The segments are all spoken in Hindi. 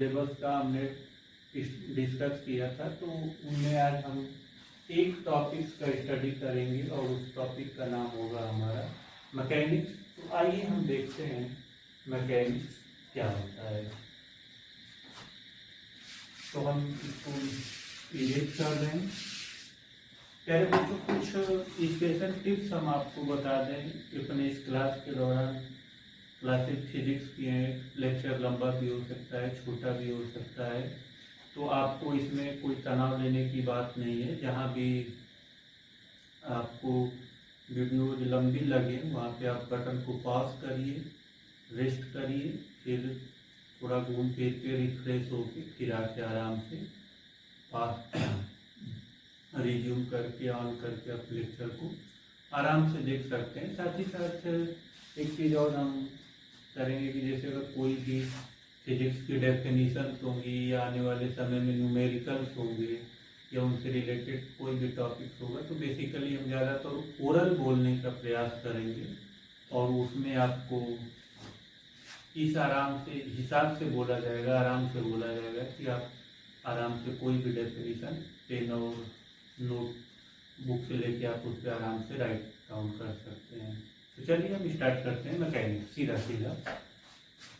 सिलेबस का हमने डिस्कस किया था, तो उनमें आज हम एक टॉपिक का स्टडी करेंगे और उस टॉपिक का नाम होगा हमारा मैकेनिक्स। तो आइए हम देखते हैं मैकेनिक्स क्या होता है। तो हम इसको इरेज कर रहे हैं। प्यारे बच्चों, कुछ स्पेशल टिप्स हम आपको बता दें। अपने इस क्लास के दौरान क्लासिक फिजिक्स की हैं, लेक्चर लंबा भी हो सकता है, छोटा भी हो सकता है, तो आपको इसमें कोई तनाव लेने की बात नहीं है। जहाँ भी आपको वीडियो लंबी लगे वहाँ पे आप बटन को पॉज करिए, रेस्ट करिए, फिर थोड़ा घूम फिर के रिफ्रेश होके फिर आके आराम से रिज्यूम करके ऑन करके आप लेक्चर को आराम से देख सकते हैं। साथ ही साथ एक चीज़ और हम करेंगे कि जैसे अगर कोई भी फिजिक्स की डेफिनेशंस होंगी या आने वाले समय में न्यूमेरिकल्स होंगे या उनसे रिलेटेड कोई भी टॉपिक्स होगा, तो बेसिकली हम ज़्यादातर ओरल बोलने का प्रयास करेंगे और उसमें आपको इस आराम से हिसाब से बोला जाएगा, आराम से बोला जाएगा कि आप आराम से कोई भी डेफिनेशन पेन और नोट बुक से लेके आप उस पर आराम से राइट डाउन कर सकते हैं। तो चलिए हम स्टार्ट करते हैं मैकेनिक्स सीधा सीधा।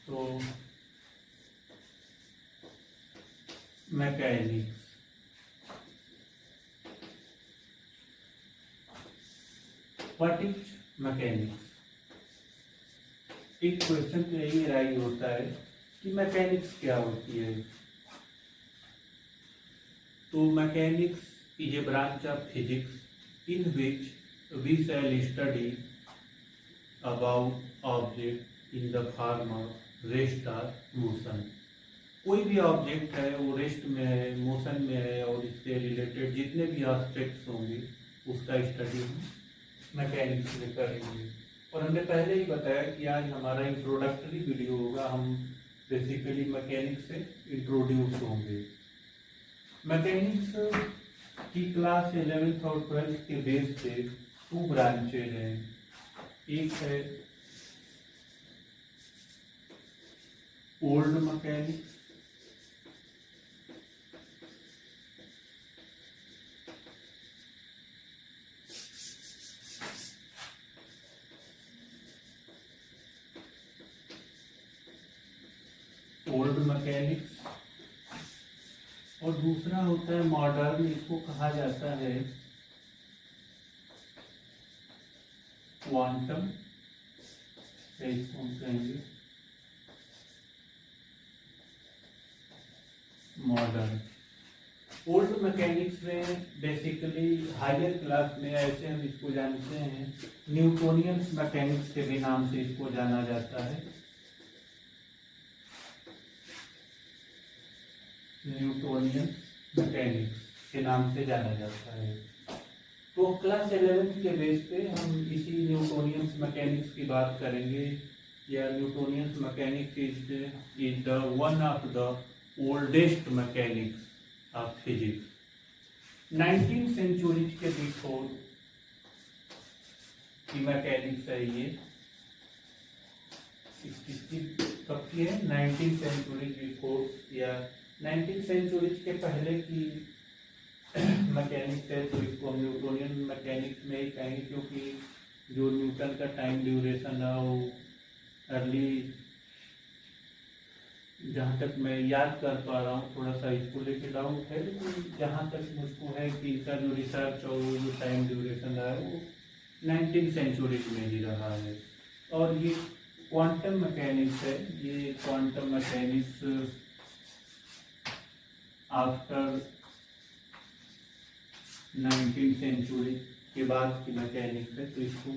तो मैकेनिक्स, व्हाट इज मैकेनिक्स? एक क्वेश्चन तो यही राइज होता है कि मैकेनिक्स क्या होती है। तो mechanics is a branch of physics in which we shall study about object in the form of rest or motion। कोई भी ऑब्जेक्ट है वो रेस्ट में है, मोशन में है, और इससे रिलेटेड जितने भी एस्पेक्ट्स होंगे उसका स्टडी हम मैकेनिक्स में करेंगे। और हमने पहले ही बताया कि आज हमारा इंट्रोडक्टरी वीडियो होगा, हम बेसिकली मैकेनिक्स से इंट्रोड्यूस होंगे। मैकेनिक्स की क्लास 11th और 12th के बेस पे 2 ब्रांचेज हैं। एक है ओल्ड मैकेनिक्स, ओल्ड मैकेनिक्स, और दूसरा होता है मॉडर्न। इसको कहा जाता है क्वांटम, इसको हम कहेंगे मॉडर्न। ओल्ड मैकेनिक्स में बेसिकली हायर क्लास में ऐसे हम इसको जानते हैं न्यूटोनियन मैकेनिक्स के भी नाम से इसको जाना जाता है। न्यूटोनियन मैकेनिक्स के नाम से जाना जाता है। तो क्लास 11th के बेस पे हम इसी न्यूटोनियन मैकेनिक्स की बात करेंगे। या Newtonian mechanics is the one of the oldest mechanics of physics. 19th century के बिफोर की मैकेनिक्स है ये। कब की है? 19th सेंचुरी बिफोर या 19th सेंचुरी के पहले की मैकेनिक्स है, तो इसको हम न्यूटोनियन मैकेनिक्स में ही कहेंगे, क्योंकि जो न्यूटन का टाइम ड्यूरेशन है वो अर्ली, जहाँ तक मैं याद कर पा रहा हूँ, थोड़ा सा इसको लेके डाउट है, लेकिन जहाँ तक मुझको है कि इसका जो रिसर्च और जो टाइम ड्यूरेशन रहा है वो 19th सेंचुरी में ही रहा है। और ये क्वांटम मैकेनिक्स है। ये quantum mechanics after 19th century के बाद की मैकेनिक्स है। तो इसको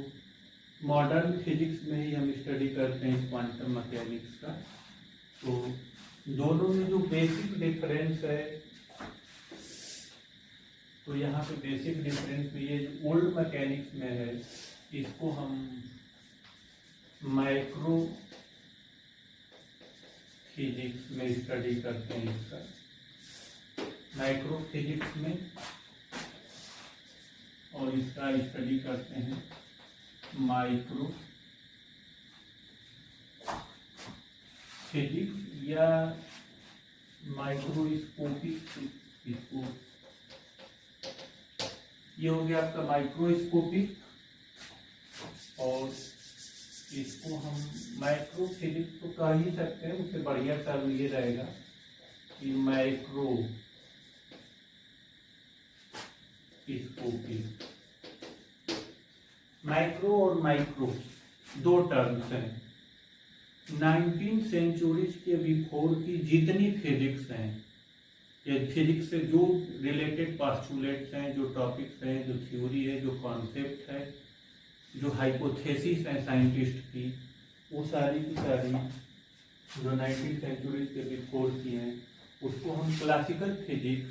मॉडर्न फिजिक्स में ही हम स्टडी करते हैं इस क्वांटम मैकेनिक्स का। तो दोनों में जो बेसिक डिफरेंस है, तो यहाँ पे बेसिक डिफरेंस ये जो ओल्ड मैकेनिक्स में है, इसको हम माइक्रो फिजिक्स में स्टडी करते हैं। इसका माइक्रो फिजिक्स में, और इसका स्टडी करते हैं माइक्रो फिजिक्स या माइक्रोस्कोपिक इसको, ये हो गया आपका माइक्रोस्कोपिक, और इसको हम माइक्रो फिजिक्स तो कह ही सकते हैं, उससे बढ़िया टर्म ये रहेगा कि माइक्रो स्कोपिक। माइक्रो और माइक्रो दो टर्म्स हैं। 19th सेंचुरीज के बिफोर की जितनी फिजिक्स हैं, या फिजिक्स से जो रिलेटेड पास्टुलेट्स हैं, जो टॉपिक्स हैं, जो थ्योरी है, जो कॉन्सेप्ट है, जो हाइपोथेसिस है साइंटिस्ट की, वो सारी की सारी जो 19th सेंचुरीज के बिफोर की हैं, उसको हम क्लासिकल फिजिक्स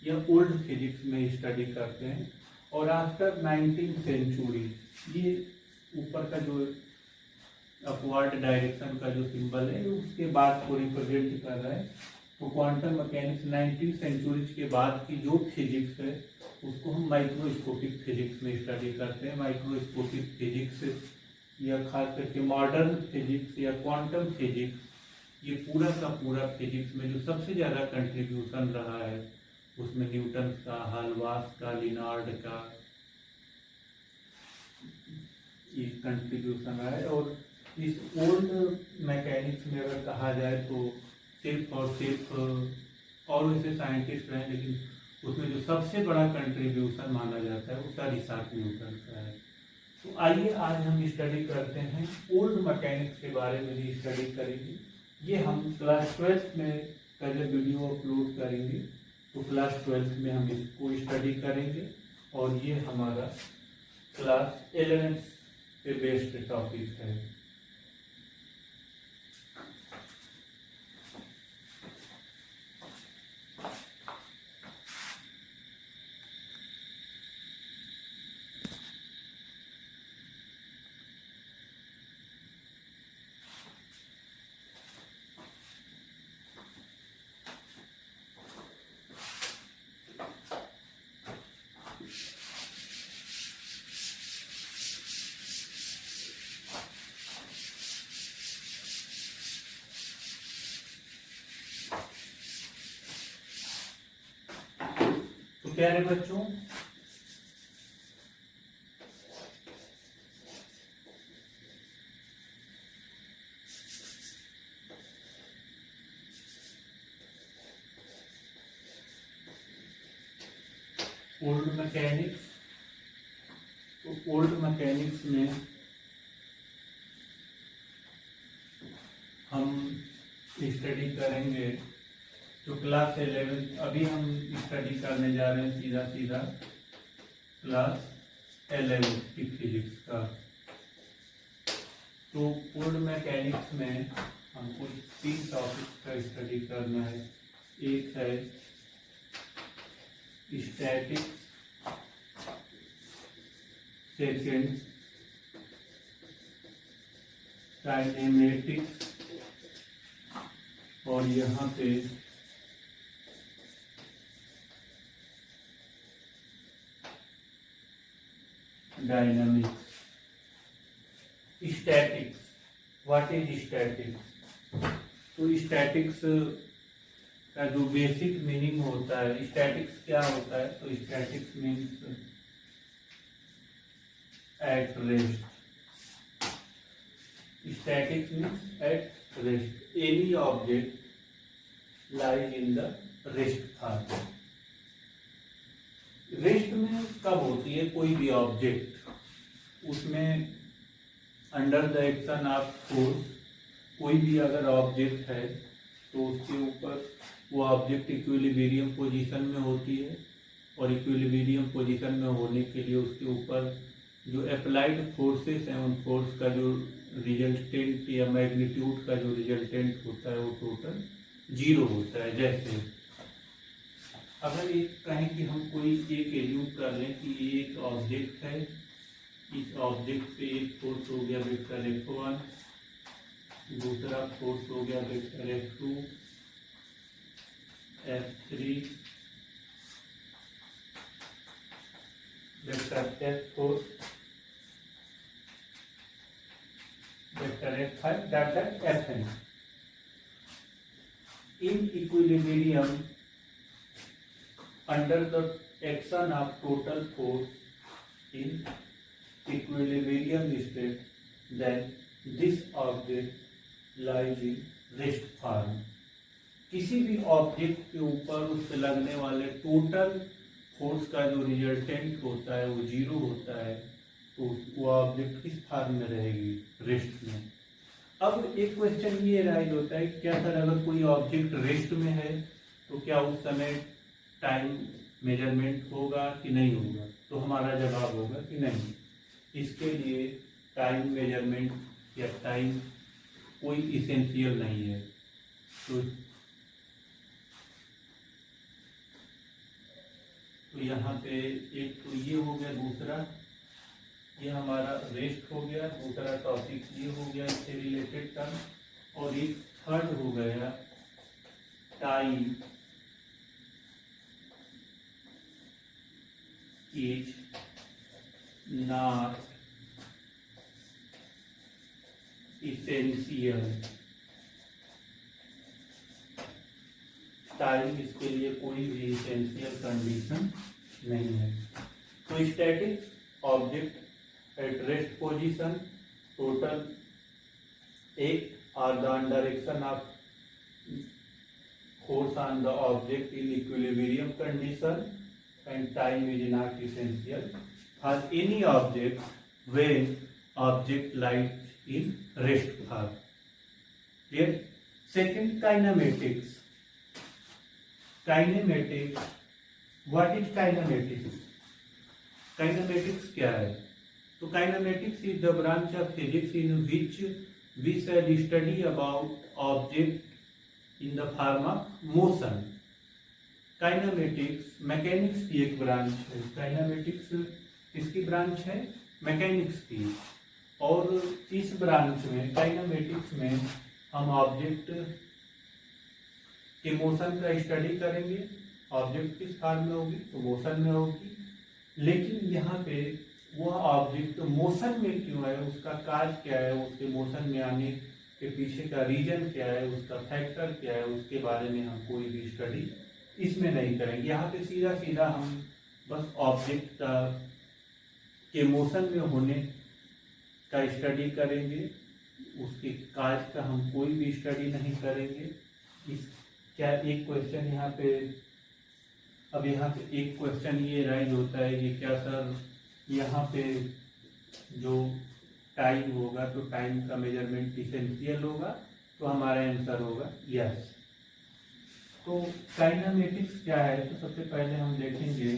या ओल्ड फिजिक्स में स्टडी करते हैं। और आफ्टर 19th सेंचुरी, ये ऊपर का जो अपवर्ड डायरेक्शन का जो सिंबल है उसके बाद को रिप्रेजेंट कर रहा है। तो क्वांटम मैकेनिक्स 19th सेंचुरीज के बाद की जो फिजिक्स है उसको हम माइक्रोस्कोपिक फिजिक्स में स्टडी करते हैं। माइक्रोस्कोपिक फिजिक्स या खास करके मॉडर्न फिजिक्स या क्वांटम फिजिक्स, ये पूरा का पूरा फिजिक्स में जो सबसे ज़्यादा कंट्रीब्यूशन रहा है उसमें न्यूटन का, हाल्वास का, लिनार्ड का ये कंट्रीब्यूशन रहा है। और इस ओल्ड मैकेनिक्स में अगर कहा जाए तो सिर्फ और सिर्फ और वैसे साइंटिस्ट रहे, लेकिन उसमें जो सबसे बड़ा कंट्रीब्यूशन माना जाता है वो सर इसाक न्यूटन का है। तो आइए आज हम स्टडी करते हैं ओल्ड मैकेनिक्स के बारे में भी स्टडी करेंगे। ये हम क्लास 12th में पहले वीडियो अपलोड करेंगे, तो क्लास 12th में हम इसको स्टडी करेंगे। और ये हमारा क्लास 11th पे बेस्ड टॉपिक है। प्यारे बच्चों, ओल्ड मैकेनिक्स, तो ओल्ड मैकेनिक्स में हम स्टडी करेंगे जो क्लास 11 अभी हम स्टडी करने जा रहे हैं, सीधा सीधा क्लास 11 की फिजिक्स का। तो ओल्ड मैकेनिक्स में हमको 3 टॉपिक्स का स्टडी करना है। एक है स्टैटिक्स, सेकेंड काइनेमेटिक्स, और यहाँ पे dynamics. Statics, what is statics? तो स्टैटिक्स का जो बेसिक मीनिंग होता है, स्टैटिक्स क्या होता है? तो statics means at rest. Statics means at rest, any object lies in the rest form. Rest में कब होती है कोई भी ऑब्जेक्ट? उसमें under the action of force कोई भी अगर ऑब्जेक्ट है तो उसके ऊपर वो ऑब्जेक्ट इक्विलिब्रियम पोजीशन में होती है, और इक्विलिब्रियम पोजीशन में होने के लिए उसके ऊपर जो अप्लाइड फोर्सेस हैं उन फोर्स का जो रिजल्टेंट या मैग्नीट्यूड का जो रिजल्टेंट होता है वो टोटल 0 होता है। जैसे अगर एक कहें कि हम कोई एक एज्यूम कर लें कि ये एक ऑब्जेक्ट है, इस ऑब्जेक्ट पे एक फोर्स हो गया वेक्टर F1, दूसरा फोर्स हो गया vector F2, F3, vector F4, vector F5, Fn। in equilibrium under the action of total force in equilibrium state, then this object lies in rest form. किसी भी ऑब्जेक्ट के ऊपर उस पे लगने वाले टोटल फोर्स का जो रिजल्टेंट होता है वो जीरो होता है, तो वो ऑब्जेक्ट किस फॉर्म में रहेगी? रेस्ट में। अब एक क्वेश्चन ये राइज होता है, क्या सर अगर कोई ऑब्जेक्ट रेस्ट में है तो क्या उस समय टाइम मेजरमेंट होगा कि नहीं होगा? तो हमारा जवाब होगा कि नहीं। इसके लिए टाइम मेजरमेंट या टाइम कोई इसेंशियल नहीं है। तो यहाँ पे एक तो ये हो गया, दूसरा ये हमारा रेस्ट हो गया, दूसरा टॉपिक ये हो गया इससे रिलेटेड टर्म, और एक थर्ड हो गया time is not essential. Time इसके लिए कोई भी इसेंशियल कंडीशन नहीं है। तो static object at rest position, total are the direction of force on the object in equilibrium condition, and time is not essential for any object when object lies in rest form. Clear? Second, kinematics. Kinematics. What is kinematics? Kinematics क्या है? तो kinematics is the branch of physics in which we shall study about object in the form of motion. Kinematics mechanics की एक ब्रांच है। काइनेमेटिक्स किसकी ब्रांच है? मैकेनिक्स की। और इस ब्रांच में, काइनेमेटिक्स में, हम ऑब्जेक्ट के मोशन का स्टडी करेंगे। ऑब्जेक्ट किस फॉर्म में होगी? तो मोशन में होगी। लेकिन यहाँ पे वह ऑब्जेक्ट मोशन में क्यों है, उसका काज क्या है, उसके मोशन में आने के पीछे का रीजन क्या है, उसका फैक्टर क्या है, उसके बारे में हम कोई भी स्टडी इसमें नहीं करेंगे। यहाँ पे सीधा सीधा हम बस ऑब्जेक्ट का के मोशन में होने का स्टडी करेंगे, उसके काज का हम कोई भी स्टडी नहीं करेंगे। इस क्या एक क्वेश्चन यहाँ पे, अब यहाँ पे एक क्वेश्चन ये राइज होता है कि क्या सर यहाँ पे जो टाइम होगा तो टाइम का मेजरमेंट इसेंशियल होगा? तो हमारा आंसर होगा यस। तो काइनेमेटिक्स क्या है? तो सबसे पहले हम देखेंगे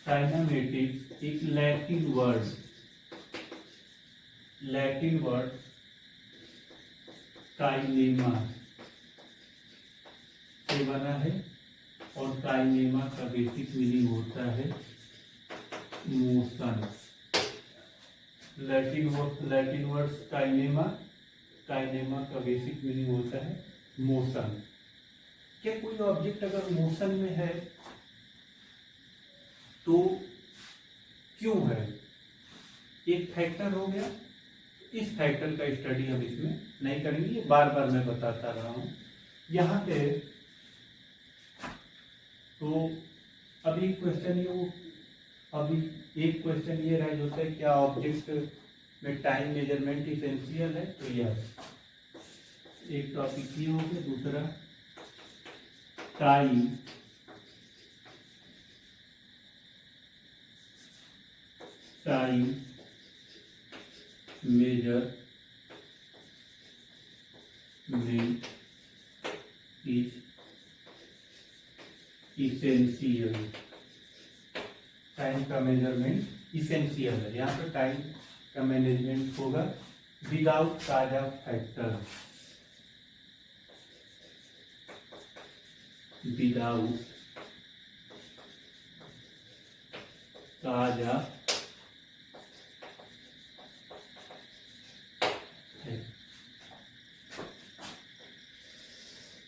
काइनेमेटिक्स एक लैटिन वर्ड काइनेमा से बना है, और काइनेमा का बेसिक मीनिंग होता है मोशन। लैटिन वर्ड्स काइनेमा का बेसिक मीनिंग होता है मोशन। क्या कोई ऑब्जेक्ट अगर मोशन में है तो क्यों है? एक फैक्टर हो गया। इस फैक्टर का स्टडी हम इसमें नहीं करेंगे, ये बार बार मैं बताता रहा हूं यहाँ पे। तो अभी एक क्वेश्चन ये राइज होता है, क्या ऑब्जेक्ट में टाइम मेजरमेंट इसेंशियल है? तो यस। एक टॉपिक ये हो गया, दूसरा time measurement is essential. Time का मेजरमेंट इसेंशियल है। यहाँ पे टाइम का मैनेजमेंट होगा without cause of factor, without cause of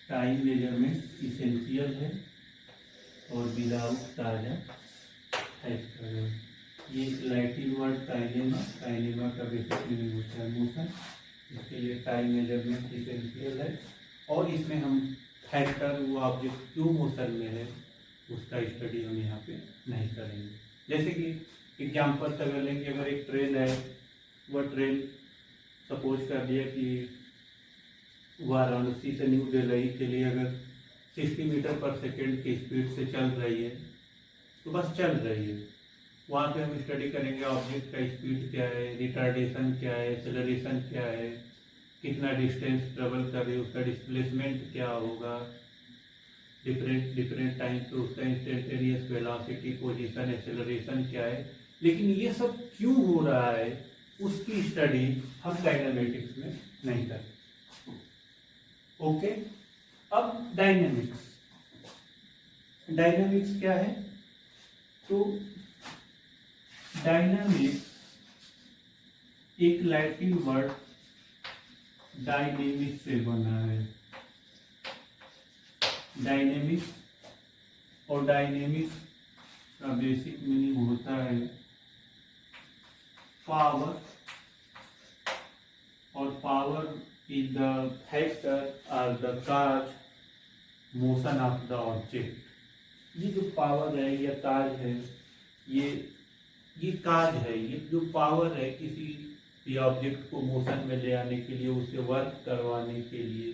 time measurement essential है और विदाउट काज ऑफ फैक्टर। ये लैटिन वर्ड काइनेमा का बेसिक मीनिंग होता है मोशन। इसके लिए टाइम मेजरमेंट इसेंशियल है, और इसमें हम फैक्टर, वो ऑब्जेक्ट क्यों मोशन में है, उसका स्टडी हम यहाँ पे नहीं करेंगे। जैसे कि एग्जाम्पल अगर लेंगे, अगर एक ट्रेन है, वह ट्रेन सपोज कर दिया कि वाराणसी से न्यू दिल्ली के लिए अगर 60 मीटर पर सेकेंड की स्पीड से चल रही है, तो बस चल रही है, वहाँ पे हम स्टडी करेंगे ऑब्जेक्ट का स्पीड क्या है, रिटार्डेशन क्या है, एक्सेलरेशन क्या है, कितना डिस्टेंस ट्रेवल कर रही है, उसका डिस्प्लेसमेंट क्या होगा, डिफरेंट टाइम पे उसका इंस्टेंटेनियस वेलोसिटी, पोजीशन, एक्सेलरेशन क्या है। लेकिन ये सब क्यों हो रहा है, उसकी स्टडी हम काइनेमेटिक्स में नहीं करते। ओके, अब डायनामिक्स क्या है? तो डायनामिक्स एक लैटिन वर्ड डायनेमिक्स से बना है। डायनेमिक्स, और डायनेमिक्स का बेसिक मीनिंग होता है पावर, और पावर इज द फैक्टर और the cause motion of the object. ये जो पावर है या काज है, ये काज है, ये जो पावर है किसी भी ऑब्जेक्ट को मोशन में ले आने के लिए, उसे वर्क करवाने के लिए,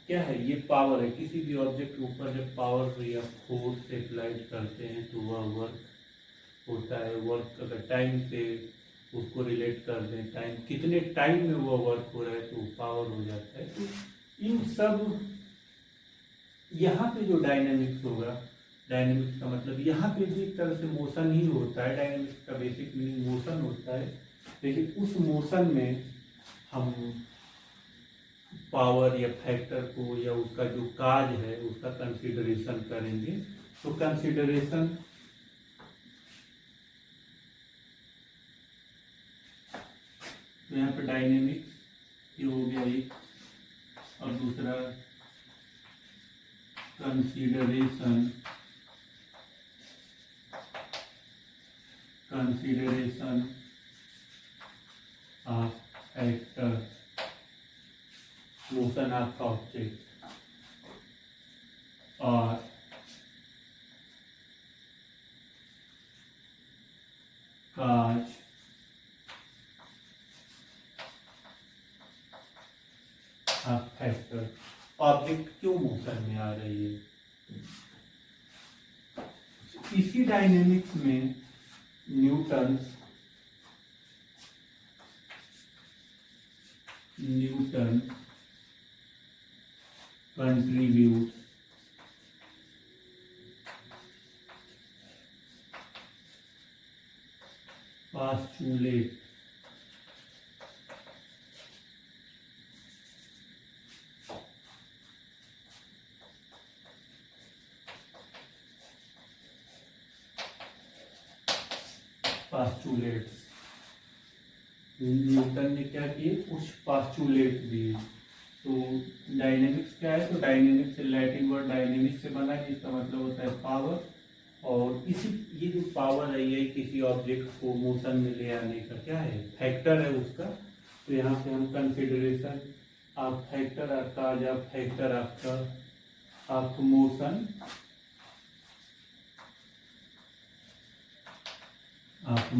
क्या है, ये पावर है। किसी भी ऑब्जेक्ट के ऊपर जब पावर या फोर्स अप्लाइड करते हैं तो वह वर्क होता है। वर्क अगर टाइम से उसको रिलेट कर दें, टाइम कितने टाइम में वो वर्क हो रहा है, तो पावर हो जाता है। तो इन सब यहाँ पे जो डायनेमिक्स होगा, डायनेमिक्स का मतलब यहाँ पे भी एक तरह से मोशन ही होता है। डायनेमिक्स का बेसिक मीनिंग मोशन होता है, लेकिन उस मोशन में हम पावर या फैक्टर को या उसका जो काज है उसका कंसीडरेशन करेंगे। तो कंसीडरेशन तो यहाँ पे डायनेमिक्स ये हो गया एक, और दूसरा consideration of factor motion of object, और काज ऑफ फैक्टर, ऑब्जेक्ट क्यों मोशन में आ रही है। इसी डायनेमिक्स में Newton contribute postulate postulates. Newton ने क्या किए, कुछ पास्टुलेट दिए। तो डायनेमिक्स क्या है, तो डायनेमिक्स लैटिन वर्ड डायनेमिक्स से बना है, जिसका मतलब होता है पावर। और इसी ये जो पावर है, ये किसी ऑब्जेक्ट को मोशन में ले आने का क्या है, फैक्टर है उसका। तो यहाँ पे हम consideration of factor of factor of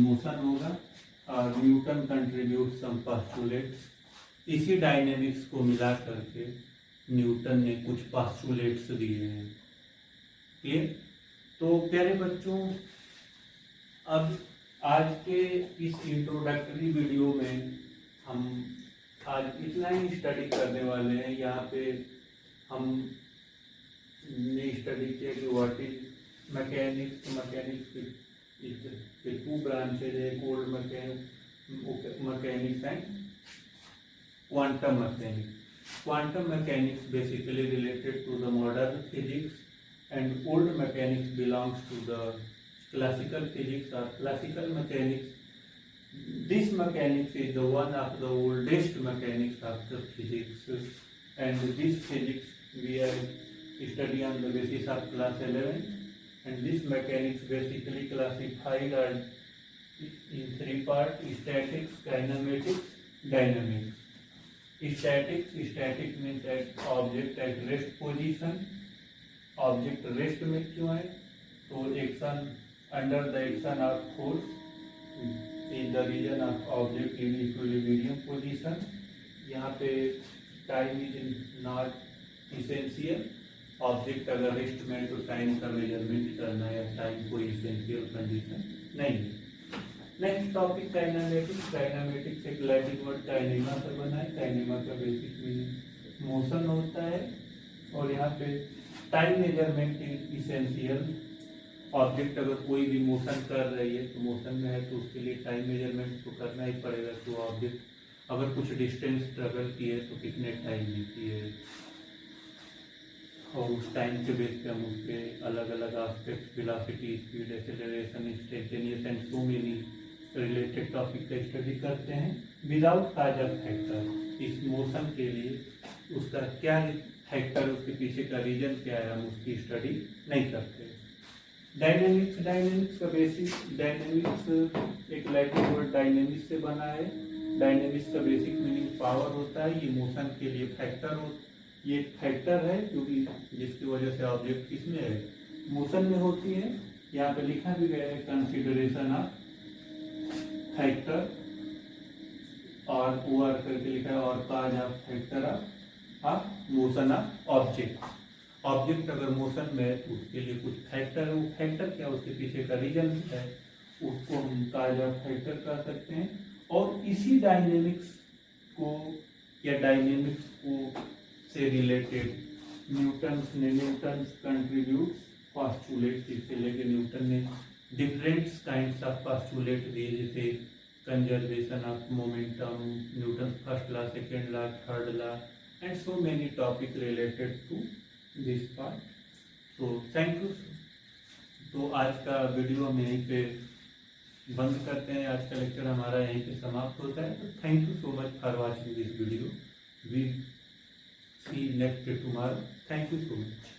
motion होगा, और न्यूटन कंट्रीब्यूट सम पोस्टुलेट्स। इसी डायनेमिक्स को मिला करके न्यूटन ने कुछ पोस्टुलेट्स दिए हैं। क्लियर? तो प्यारे बच्चों, अब आज के इस इंट्रोडक्टरी वीडियो में हम आज इतना ही स्टडी करने वाले हैं। यहाँ पे हम ने स्टडी किया कि व्हाट इज मैकेनिक्स के टू ब्रांचेज है, cold mechanics and quantum mechanics. Quantum mechanics basically related to the modern physics and old mechanics belongs to the classical physics or classical mechanics. This mechanics is the one of the oldest mechanics of the physics, and this physics we are study on the basis of class 11, and this mechanics basically classified in three parts: statics, kinematics, dynamics. Static means at object at rest position, object rest में क्यों है, तो action under the action of force in the region of object in equilibrium position. यहाँ पे time is not essential, object अगर रेस्ट में तो टाइम का मेजरमेंट करना या टाइम कोई इसेंशियल कंडीशन नहीं है। Next topic kinematics. काइनेमेटिक्स एक लैटिन वर्ड काइनेमा से बना है। काइनेमा का बेसिक मीनिंग मोशन होता है और यहाँ पे time measurement is essential. Object अगर कोई भी मोशन कर रही है तो मोशन में है तो उसके लिए टाइम मेजरमेंट तो करना ही पड़ेगा। तो ऑब्जेक्ट अगर कुछ डिस्टेंस ट्रेवल की है तो कितने टाइम लेती है और उस टाइम के बेस पे हम उसके अलग अलग aspect velocity, speed, acceleration, instantaneous and so many related topic का स्टडी करते हैं। विदाउट काज ऑफ फैक्टर, इस मोशन के लिए उसका क्या फैक्टर, उसके पीछे का रीजन क्या है, हम उसकी स्टडी नहीं करते। डायनेमिक्स। डायनेमिक्स का बेसिक, डायनेमिक्स एक लैटिन वर्ड डायनेमिक्स से बना है। डायनेमिक्स का बेसिक मीनिंग पावर होता है। ये मोशन के लिए फैक्टर ये फैक्टर है क्योंकि जिसकी वजह से ऑब्जेक्ट किसमें है, मोशन में होती है। यहाँ पे लिखा भी गया है कंसीडरेशन ऑफ फैक्टर और ओवर करके लिखा है और cause of factor of motion of object. Object अगर मोशन में है तो उसके लिए कुछ फैक्टर है, वो फैक्टर क्या, उसके पीछे का रीजन है, उसको हम काज ऑफ फैक्टर कह सकते हैं। और इसी डायनेमिक्स को या डायनेमिक्स को से रिलेटेड न्यूटन्स कंट्रीब्यूट पॉस्टुलेट, इससे लेके न्यूटन ने डिफरेंट काइंड्स ऑफ पॉस्टुलेट दिए, जैसे conservation of momentum, Newton first law, second law, third law and so many topic related to this part. तो थैंक यू। तो आज का वीडियो हम यहीं पे बंद करते हैं। आज का लेक्चर हमारा यहीं पे समाप्त होता है। तो thank you so much for watching this video. We see next tomorrow. Thank you so much.